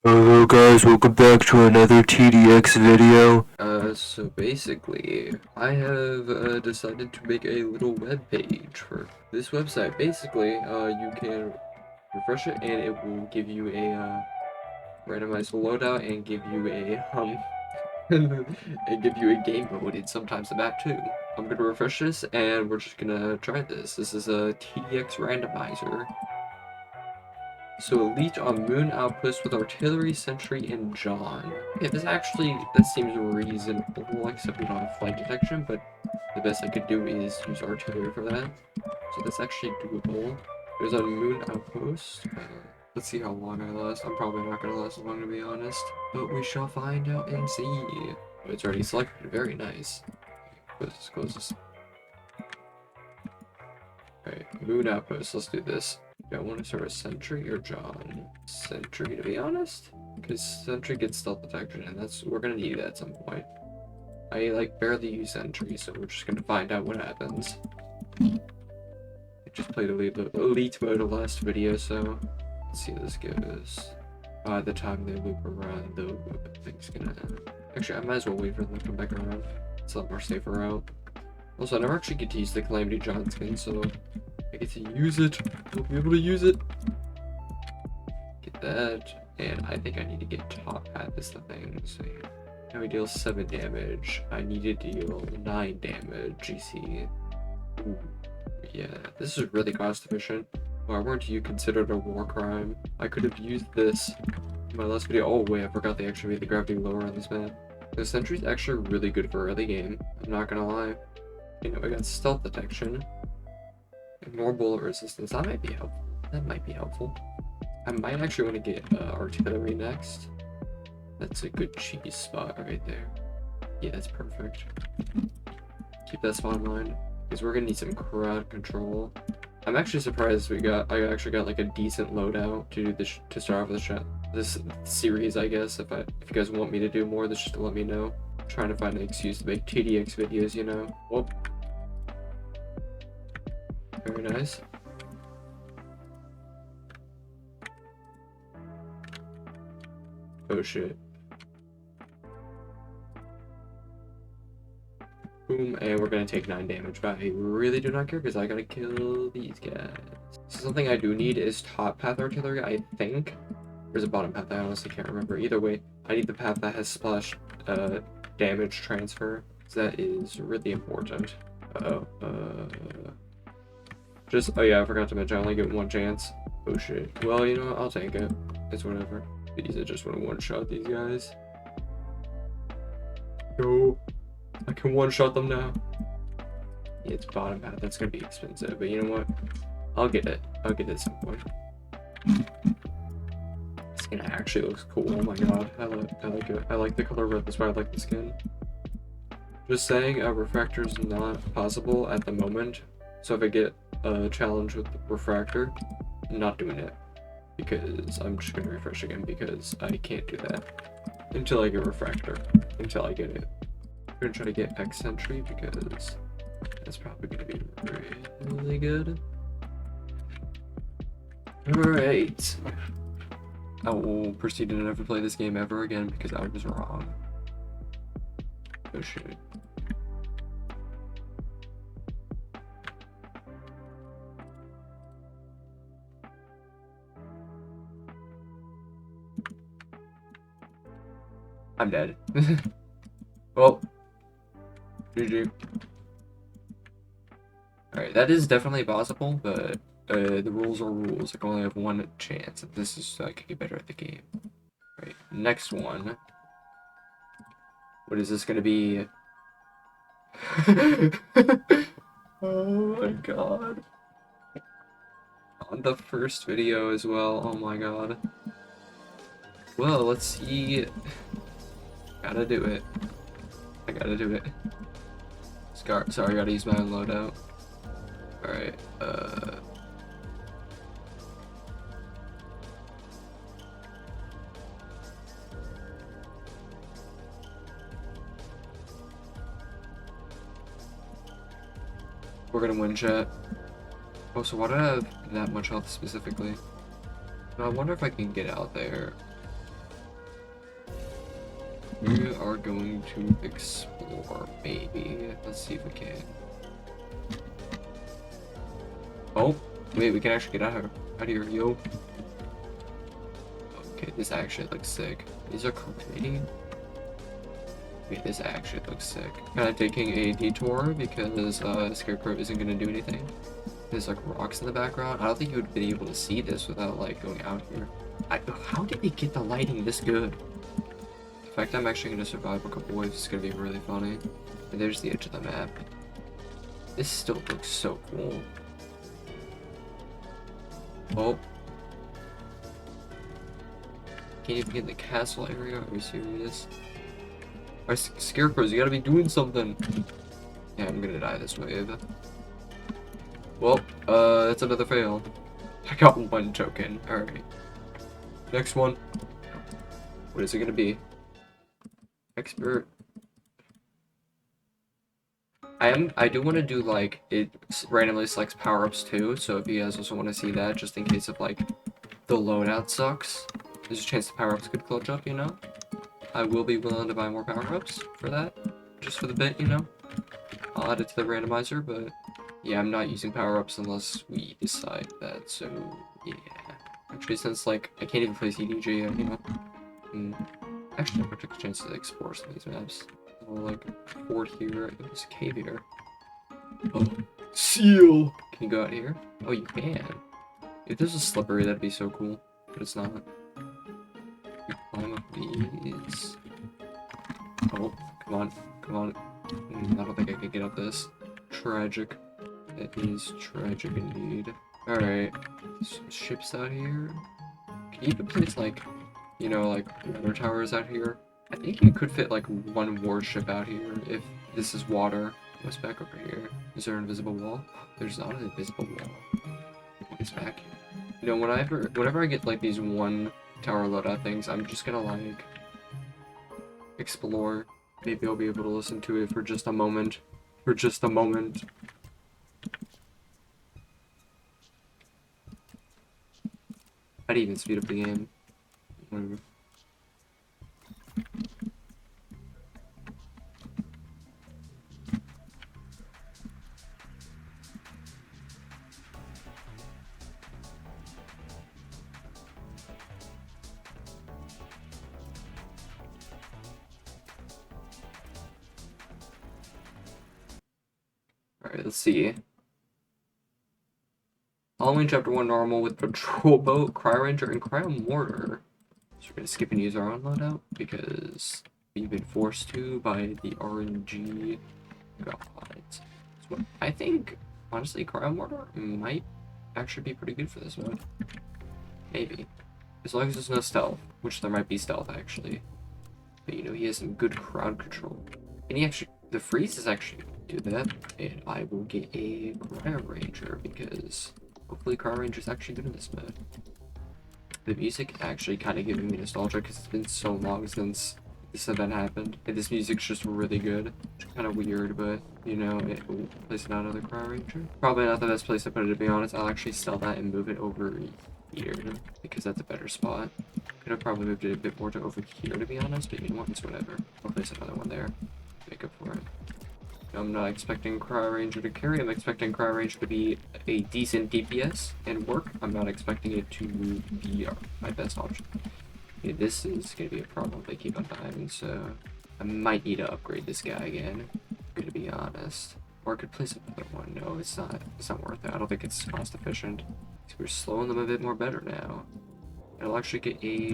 Hello guys, welcome back to another TDX video. So basically, I have decided to make a little web page for this website. Basically, you can refresh it and it will give you a randomized loadout and give you a and give you a game mode and sometimes a map too. I'm gonna refresh this and we're just gonna try this. This is a TDX Randomizer. So elite on Moon Outpost with Artillery, Sentry, and John. Okay, that seems reasonable, except we don't have flight detection, but the best I could do is use Artillery for that. So that's actually doable. There's on Moon Outpost. Let's see how long I last. I'm probably not going to last long, to be honest. But we shall find out and see. Oh, it's already selected. Very nice. Close this. Alright, Moon Outpost. Let's do this. Do I want to start with Sentry or John? Sentry, to be honest, because Sentry gets stealth detection, and we're gonna need it at some point. I barely use Sentry, so we're just gonna find out what happens. I just played elite mode last video, so let's see how this goes. By the time they loop around, the thing's gonna end. Actually, I might as well wait for them to come back around. It's a lot more safer route. Also, I never actually get to use the Calamity John skin, so I get to use it. I'll be able to use it. Get that. And I think I need to get top hat is the thing. So now we deal 7 damage. I need to deal 9 damage. GC. Ooh. Yeah, this is really cost efficient. Why weren't you considered a war crime? I could have used this in my last video. Oh wait, I forgot they actually made the gravity lower on this map. The Sentry's actually really good for early game. I'm not gonna lie. You know, I got stealth detection. Ignore bullet resistance. That might be helpful. I might actually want to get artillery next. That's a good cheese spot right there. Yeah, that's perfect. Keep that spot in mind, because we're gonna need some crowd control. I'm actually surprised I actually got like a decent loadout to do this to start off this series. I guess if you guys want me to do more, just to let me know. I'm trying to find an excuse to make TDX videos, you know. Whoop. Very nice. Oh shit. Boom, and we're gonna take 9 damage, but I really do not care because I gotta kill these guys. So something I do need is top path artillery, I think. There's a bottom path, I honestly can't remember. Either way, I need the path that has splash damage transfer. So that is really important. Oh yeah, I forgot to mention I only get 1 chance. Oh shit. Well, you know what? I'll take it. It's whatever. These I just want to one-shot these guys. No. I can one-shot them now. Yeah, it's bottom path. That's gonna be expensive, but you know what? I'll get it. I'll get it at some point. This skin actually looks cool. Oh my god. I like it. I like the color red. That's why I like the skin. Just saying, refractor is not possible at the moment. So if I get a challenge with refractor, I'm not doing it, because I'm just gonna refresh again, because I can't do that until I get refractor, until I get it. I'm gonna try to get X Sentry because that's probably gonna be really good. Alright. I will proceed to never play this game ever again because I was wrong. Oh shit. I'm dead. Well, GG. Alright, that is definitely possible, but the rules are rules. I can only have 1 chance, and this is so I could get better at the game. Right, next one. What is this gonna be? Oh my god. On the first video as well, oh my god. Well, let's see. Gotta do it. I gotta do it. Sorry, I gotta use my own loadout. Alright, we're gonna win, chat. Oh, so why do I have that much health specifically? I wonder if I can get out there. We are going to explore, maybe. Let's see if we can. Oh, wait, we can actually get out of here, yo. Okay, this actually looks sick. These are cultivating. Wait, this actually looks sick. Kind of taking a detour because Scarecrow isn't gonna do anything. There's like rocks in the background. I don't think you would have been able to see this without like going out here. How did they get the lighting this good? The fact I'm actually gonna survive a couple waves is gonna be really funny. And there's the edge of the map. This still looks so cool. Oh. Can't even get in the castle area. Are you serious? Alright, Scarecrows, you gotta be doing something. Yeah, I'm gonna die this wave. Well, that's another fail. I got one token. Alright. Next one. What is it gonna be? Expert. I do want to do like it randomly selects power-ups too, so if you guys also want to see that, just in case of like the loadout sucks, there's a chance the power-ups could clutch up, you know? I will be willing to buy more power-ups for that, just for the bit, you know? I'll add it to the randomizer, but yeah, I'm not using power-ups unless we decide that, so yeah. Actually, since like I can't even play CDG yet, you know? Actually, I'm gonna take a chance to explore some of these maps. I'll like fort here. There's a cave here. Oh, seal! Can you go out here? Oh, you can. If there's a slippery, that'd be so cool. But it's not. You climb up these. Oh, come on, come on. I don't think I could get up this. Tragic. That is tragic indeed. Alright. Some ships out here. Can you even place like, you know, like water towers out here? I think you could fit like one warship out here if this is water. What's back over here? Is there an invisible wall? There's not an invisible wall. What is back here? You know, whenever I get like these one tower loadout things, I'm just gonna like explore. Maybe I'll be able to listen to it for just a moment. For just a moment. I'd even speed up the game. Whatever. Alright, let's see. Halloween Chapter 1 normal with Patrol Boat, Cryo Ranger, and Cryo Mortar. So we're gonna skip and use our own loadout because we've been forced to by the RNG gods. So I think, honestly, Cryo Mortar might actually be pretty good for this mode. Maybe. As long as there's no stealth, which there might be stealth actually. But you know, he has some good crowd control. And he actually, the freeze is actually do that, and I will get a Cryo Ranger because hopefully Cryo Ranger is actually good in this mode. The music actually kind of giving me nostalgia because it's been so long since this event happened, and this music's just really good. It's kind of weird, but you know, place it on another Cryo Ranger. Probably not the best place to put it, to be honest. I'll actually sell that and move it over here because that's a better spot. Could have probably moved it a bit more to over here, to be honest, but you know what, it's whatever. I'll place another one there. Make up for it. I'm not expecting Cryo Ranger to carry. I'm expecting Cryo Ranger to be a decent DPS and work. I'm not expecting it to be my best option. Yeah, this is going to be a problem if they keep on dying, so I might need to upgrade this guy again. I'm going to be honest. Or I could place another one. No, it's not worth it. I don't think it's cost efficient. So we're slowing them a bit more better now. I'll actually get a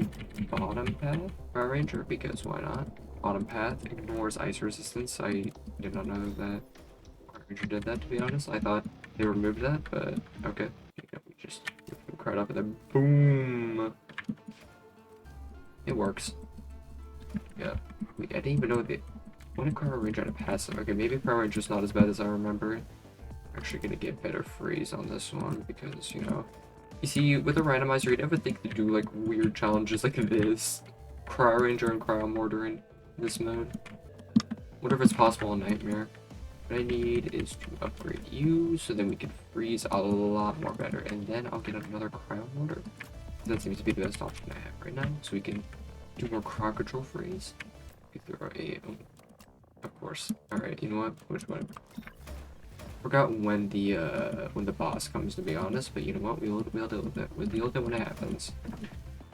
bottom path Cryo Ranger because why not? Bottom path ignores ice resistance. I did not know that Ranger did that, to be honest. I thought they removed that, but okay. You know, we just cried up and then boom. It works. Yeah. I didn't even know what did Cryo Ranger had a passive? Okay, maybe Cryo Ranger's not as bad as I remember. I'm actually gonna get better freeze on this one because, you know. You see, with a randomizer, you'd never think to do like weird challenges like this. Cryo Ranger and Cryo Mortar in this mode. Whatever is possible in Nightmare. What I need is to upgrade you so then we can freeze a lot more better. And then I'll get another Cryo Mortar. That seems to be the best option I have right now. So we can do more crowd control freeze. You throw a, of course. All right, you know what? Which one? Forgot when the boss comes, to be honest. But you know what? We'll deal with it. We'll deal with it when it happens.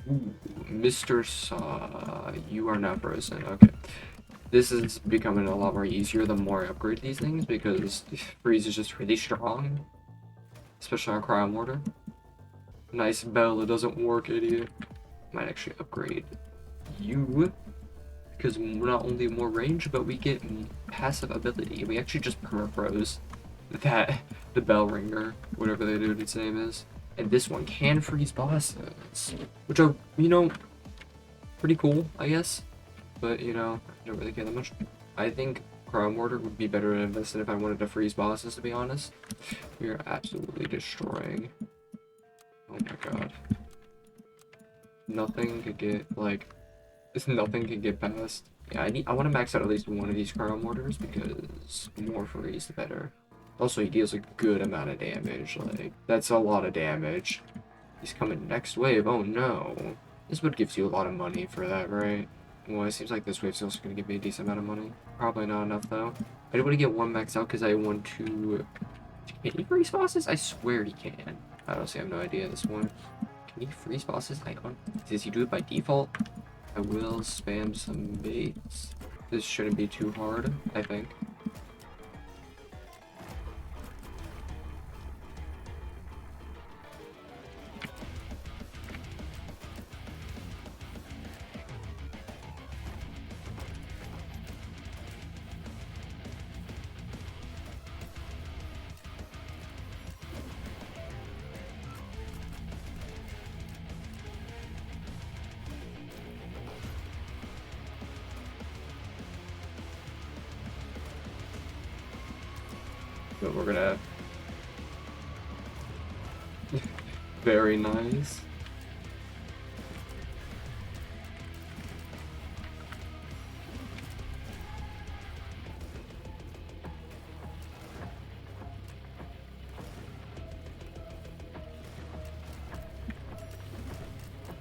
Ooh, Mr. Saw, you are now frozen. Okay. This is becoming a lot more easier the more I upgrade these things, because freeze is just really strong. Especially on Cryo Mortar. Nice bell, it doesn't work, idiot. Might actually upgrade you, because not only more range, but we get passive ability. We actually just perma-froze that, the bell ringer, whatever the dude's name is. And this one can freeze bosses, which are, you know, pretty cool, I guess. But, you know, I don't really care that much. I think Cryo Mortar would be better invested if I wanted to freeze bosses, to be honest. We are absolutely destroying. Oh my god. Nothing could get, like, nothing can get past. Yeah, I want to max out at least one of these Cryo Mortars, because the more freeze, the better. Also, he deals a good amount of damage, like, that's a lot of damage. He's coming next wave, oh no. This would gives you a lot of money for that, right? Well, it seems like this wave's also going to give me a decent amount of money. Probably not enough, though. I do want to get one max out because I want to... Can he freeze bosses? I swear he can. I honestly have no idea at this point. Can he freeze bosses? Does he do it by default? I will spam some baits. This shouldn't be too hard, I think. But we're gonna... Very nice.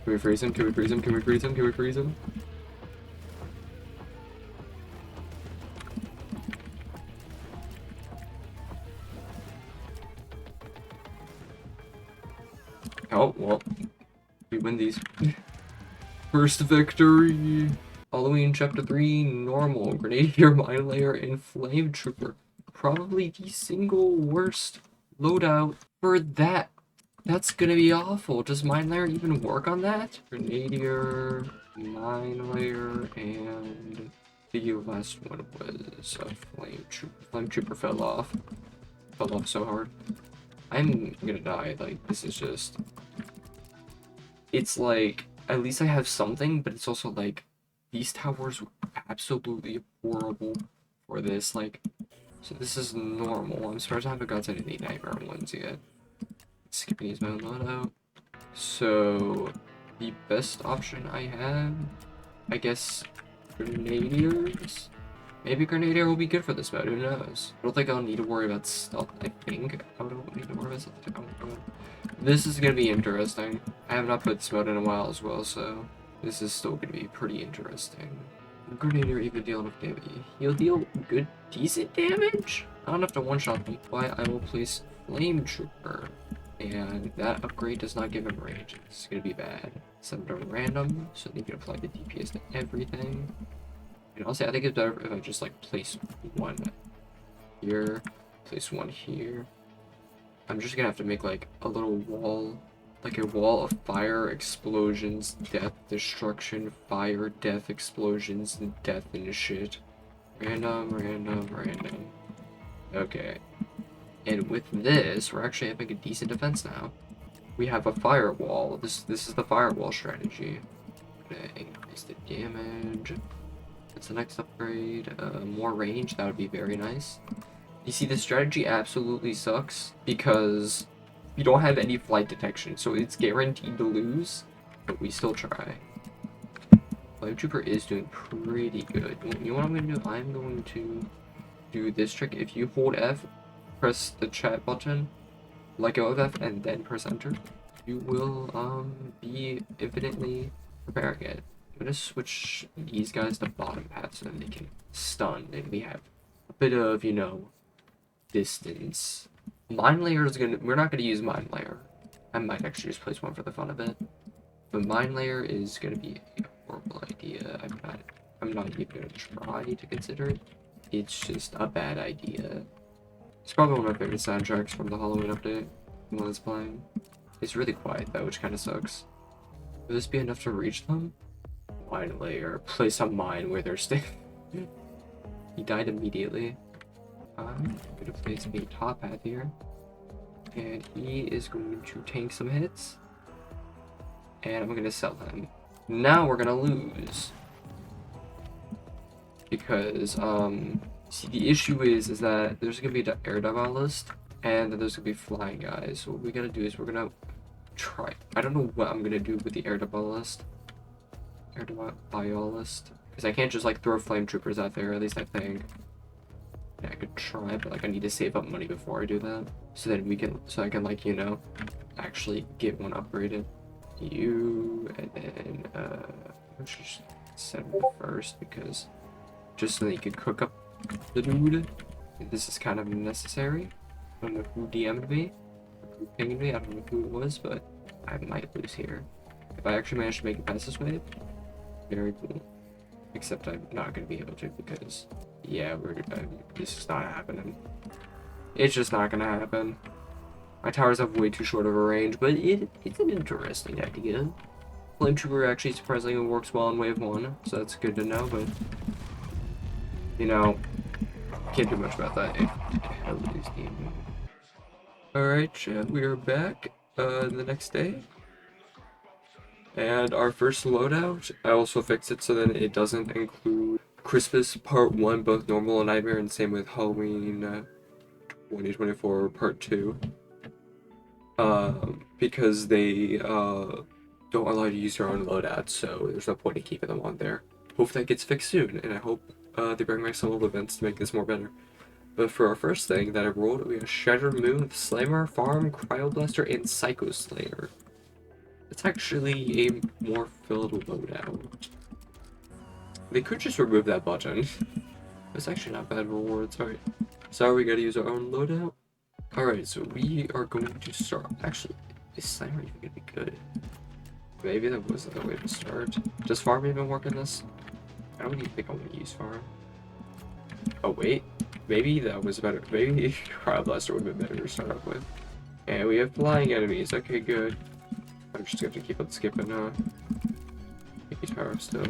Can we freeze him? Can we freeze him? Can we freeze him? Can we freeze him? Oh, well, we win these. First victory! Halloween Chapter 3, Normal, Grenadier, Mine Layer, and Flame Trooper. Probably the single worst loadout for that. That's gonna be awful. Does Mine Layer even work on that? Grenadier, Mine Layer, and the last one was a Flame Trooper. Flame Trooper fell off. Fell off so hard. I'm gonna die. Like, this is just... It's like, at least I have something, but it's also like, these towers were absolutely horrible for this. Like, so this is normal. I'm surprised I haven't gotten any nightmare ones yet. Skipping these my own loadout. So, the best option I have, I guess, Grenadiers? Maybe Grenadier will be good for this mode, who knows? I don't think I'll need to worry about stealth. I think I don't need to worry about stealth. This is gonna be interesting. I have not played this mode in a while as well, so this is still gonna be pretty interesting. Grenadier even deal enough damage. He'll deal good, decent damage? Not enough to one-shot them. Why I will place Flame Trooper. And that upgrade does not give him range. It's gonna be bad. Set it on random, so they can apply the DPS to everything. And also, I think it's better if I just like place one here, place one here. I'm just gonna have to make like a little wall, like a wall of fire, explosions, death, destruction, fire, death, explosions, and death and shit. Random, random, random. Okay. And with this, we're actually having a decent defense now. We have a firewall. This is the firewall strategy. Gonna increase the damage. That's the next upgrade. More range, that would be very nice. You see, this strategy absolutely sucks because you don't have any flight detection, so it's guaranteed to lose, but we still try. Flame Trooper is doing pretty good. You know what I'm going to do? I'm going to do this trick. If you hold F, press the chat button, let go of F, and then press enter, you will be infinitely preparing it. I'm gonna switch these guys to bottom paths so then they can stun, and we have a bit of, you know, distance. Mine layer is gonna. We're not gonna use mine layer. I might actually just place one for the fun of it. But mine layer is gonna be a horrible idea. I'm not even gonna try to consider it. It's just a bad idea. It's probably one of my favorite soundtracks from the Halloween update. The one that's playing. It's really quiet though, which kind of sucks. Will this be enough to reach them? Mine layer. Place a mine where they're staying. He died immediately. I'm gonna place a top path here. And he is going to tank some hits. And I'm gonna sell him. Now we're gonna lose. Because, see, the issue is that there's gonna be an air divalist, and then there's gonna be flying guys. So what we gotta do is we're gonna try. I don't know what I'm gonna do with the air divalist. Because I can't just, like, throw flame troopers out there, at least I think. Yeah, I could try, but, like, I need to save up money before I do that. So then I can, like, you know, actually get one upgraded. You, and then, I should just set him first, because just so that you could cook up the dude. This is kind of necessary. I don't know who DM'd me, or who pinged me, I don't know who it was, but I might lose here. If I actually manage to make it past this wave, very cool. Except I'm not going to be able to, because, yeah, this is not happening. It's just not going to happen. My towers have way too short of a range, but it's an interesting idea. Flame Trooper actually surprisingly works well in wave 1, so that's good to know, but, you know, can't do much about that if I lose game. Alright, chat, we are back the next day. And our first loadout, I also fixed it so that it doesn't include Christmas Part 1, both normal and nightmare, and same with Halloween 2024 Part 2. Because they don't allow you to use your own loadouts, so there's no point in keeping them on there. Hope that gets fixed soon, and I hope they bring back some old events to make this more better. But for our first thing that I rolled, we have Shattered Moon with Slammer, Farm, Cryo Blaster, and Psychoslayer. It's actually a more filled loadout. They could just remove that button. It's actually not bad reward, sorry. Sorry, we gotta use our own loadout. Alright, so we are going to start. Actually, is Slammer even gonna be good? Maybe that wasn't the way to start. Does Farm even work in this? I don't even think I want to use Farm. Oh, wait. Maybe that was better. Maybe Cryo Blaster would have been better to start off with. And we have flying enemies. Okay, good. I'm just going to keep on skipping, tower still.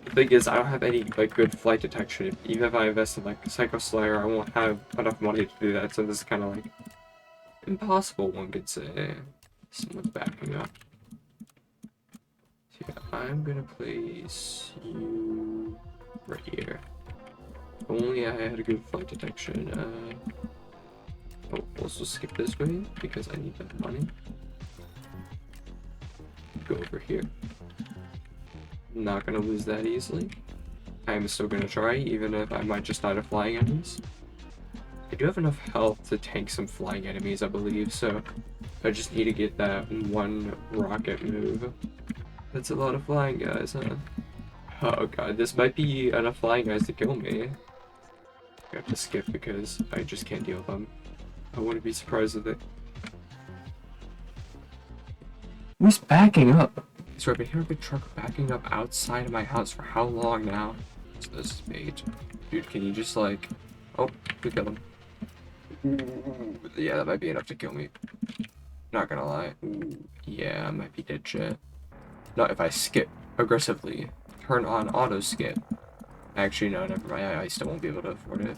The thing is, I don't have any, like, good flight detection. Even if I invest in, like, Psychoslayer, I won't have enough money to do that, so this is kind of, like, impossible, one could say. Someone's backing up. So, yeah, I'm gonna place you right here. If only I had a good flight detection. Oh, also skip this way, because I need that money. Go over here. Not gonna lose that easily. I'm still gonna try, even if I might just die to flying enemies. I do have enough health to tank some flying enemies, I believe, so I just need to get that one rocket move. That's a lot of flying guys, huh? Oh god, this might be enough flying guys to kill me. I have to skip because I just can't deal with them. I wouldn't be surprised if they... Who's backing up? So I've been hearing a big truck backing up outside of my house for how long now? So this is bait. Dude, can you just like... Oh, we killed him. Ooh, yeah, that might be enough to kill me. Not gonna lie. Ooh, yeah, I might be dead shit. Not if I skip aggressively. Turn on auto skip. Actually, no, never mind. I still won't be able to afford it.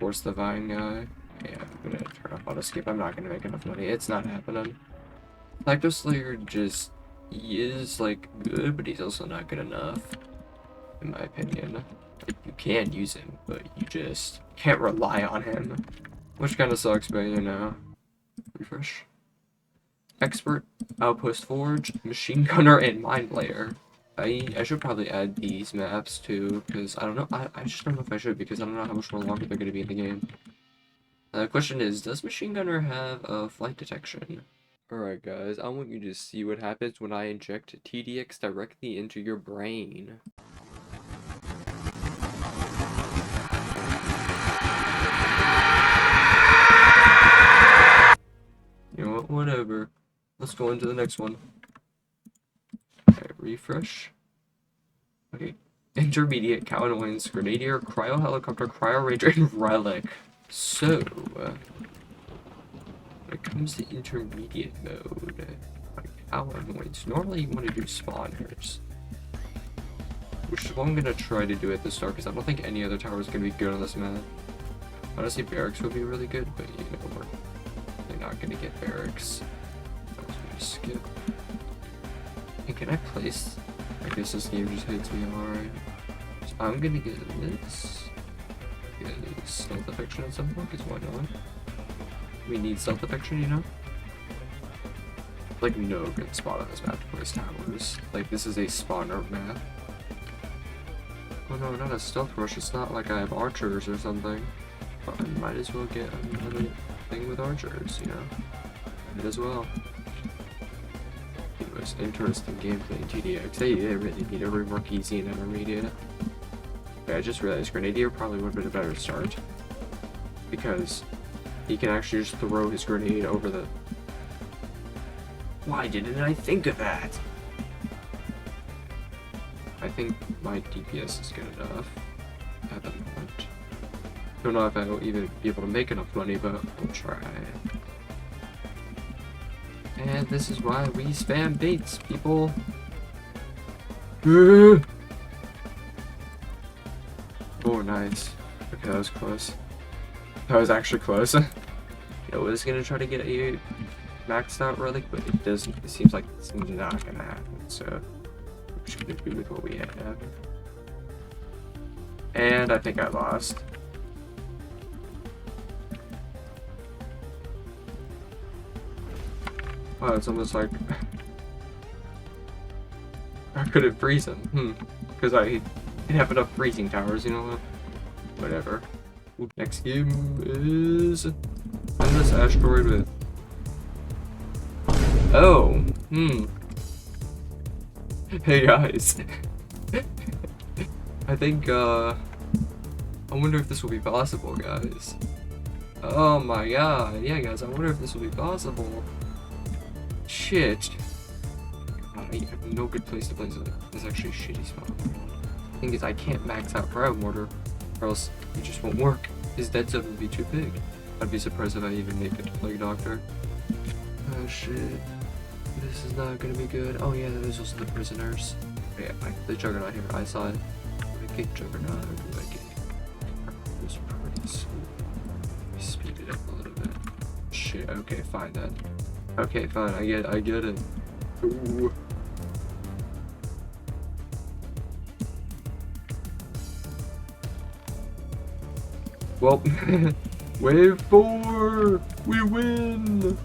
Force the vine guy. Yeah, I'm gonna turn off auto skip. I'm not gonna make enough money. It's not happening. Psychoslayer just... He is, like, good, but he's also not good enough. In my opinion. Like, you can use him, but you just can't rely on him. Which kind of sucks, but you know. Refresh. Expert, Outpost Forge, Machine Gunner, and Mind Layer. I should probably add these maps too, because I don't know. I just don't know if I should, because I don't know how much more longer they're going to be in the game. The question is, does Machine Gunner have a flight detection? Alright guys, I want you to see what happens when I inject TDX directly into your brain. You know what, whatever. Let's go into the next one. Okay, refresh. Okay, intermediate, cow annoyance, Grenadier, Cryo helicopter, Cryo ranger, and relic. So, when it comes to intermediate mode, like cow annoyance, normally you want to do spawners. Which is what I'm gonna try to do at the start, because I don't think any other tower is gonna be good on this map. Honestly, barracks would be really good, but you know, we're probably not gonna get barracks. I'm just gonna skip. And can I place? I guess this game just hates me, alright. So I'm gonna get this. Get stealth affection at some point, because why not? We need stealth affection, you know? Like, no good spot on this map to place towers. Like, this is a spawner map. Oh no, not a stealth rush, it's not like I have archers or something. But I might as well get another thing with archers, you know? Might as well. Anyways, interesting gameplay in TDX. They really need to rework easy and intermediate. Okay, I just realized Grenadier probably would have been a better start. Because he can actually just throw his grenade over the... Why didn't I think of that? I think my DPS is good enough at the moment. Don't know if I will even be able to make enough money, but we'll try. And this is why we spam baits, people. Oh, nice. Okay, that was close. That was actually close. I was gonna try to get a maxed out relic, but it doesn't. It seems like it's not gonna happen. So we're just gonna do with what we have. And I think I lost. Wow, it's almost like I couldn't freeze him. Because I didn't have enough freezing towers, you know? Whatever. Next game is this asteroid with. Oh, Hey guys. I think, I wonder if this will be possible, guys. Oh my god. Yeah, guys, I wonder if this will be possible. Shit. God, I have no good place to place it. It's actually a shitty spot. The thing is, I can't max out Cryo mortar, or else it just won't work. His dead zone would be too big. I'd be surprised if I even make it to Plague Doctor. Oh shit. This is not gonna be good. Oh yeah, there's also the prisoners. Oh, yeah, the Juggernaut here. I saw it. I kicked Juggernaut. It was pretty smooth. Let me speed it up a little bit. Shit. Okay, fine then. Okay, fine. I get it. Ooh. Well, wave 4! We win!